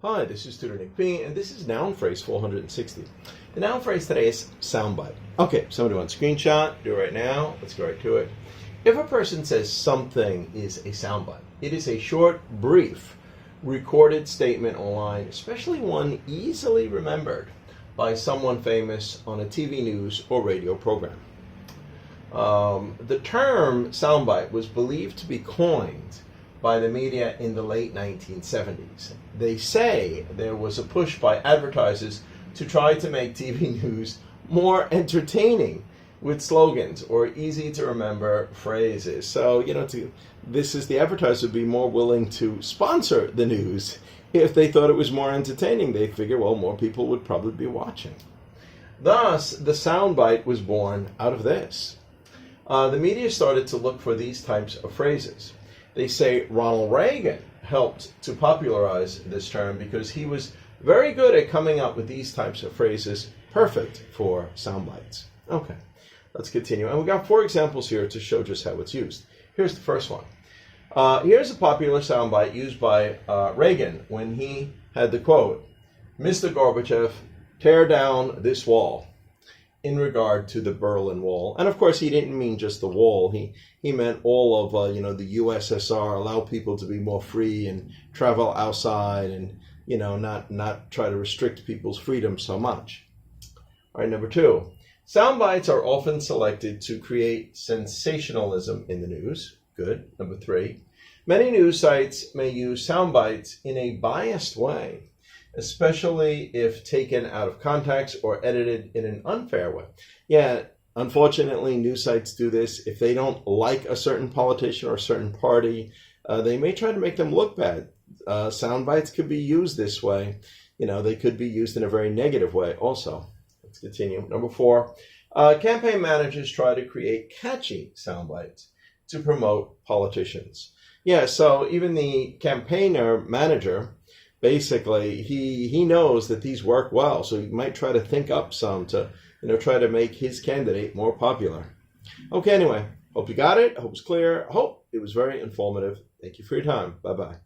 Hi, this is Tutor Nick P, and this is noun phrase 460. The noun phrase today is soundbite. Okay, somebody wants a screenshot. Do it right now. Let's go right to it. If a person says something is a soundbite, it is a short, brief, recorded statement online, especially one easily remembered by someone famous on a TV news or radio program. The term soundbite was believed to be coined by the media in the late 1970s. They say there was a push by advertisers to try to make TV news more entertaining with slogans or easy to remember phrases. So, the advertiser would be more willing to sponsor the news if they thought it was more entertaining. They figure, well, more people would probably be watching. Thus, the soundbite was born out of this. The media started to look for these types of phrases. They say Ronald Reagan helped to popularize this term because he was very good at coming up with these types of phrases, perfect for sound bites. Okay, let's continue. And we got 4 examples here to show just how it's used. Here's the first one. Here's a popular soundbite used by Reagan when he had the quote, "Mr. Gorbachev, tear down this wall," in regard to the Berlin Wall. And of course, he didn't mean just the wall. He meant all of, the USSR, allow people to be more free and travel outside and, not try to restrict people's freedom so much. All right, number 2. Sound bites are often selected to create sensationalism in the news. Good. Number 3. Many news sites may use sound bites in a biased way, especially if taken out of context or edited in an unfair way. Yeah, unfortunately, news sites do this. If they don't like a certain politician or a certain party, they may try to make them look bad. Sound bites could be used this way. They could be used in a very negative way also. Let's continue. Number 4, campaign managers try to create catchy sound bites to promote politicians. Yeah, so even the campaigner manager, basically, he knows that these work well, so he might try to think up some to, try to make his candidate more popular. Okay, anyway, hope you got it. Hope it's clear. Hope it was very informative. Thank you for your time. Bye-bye.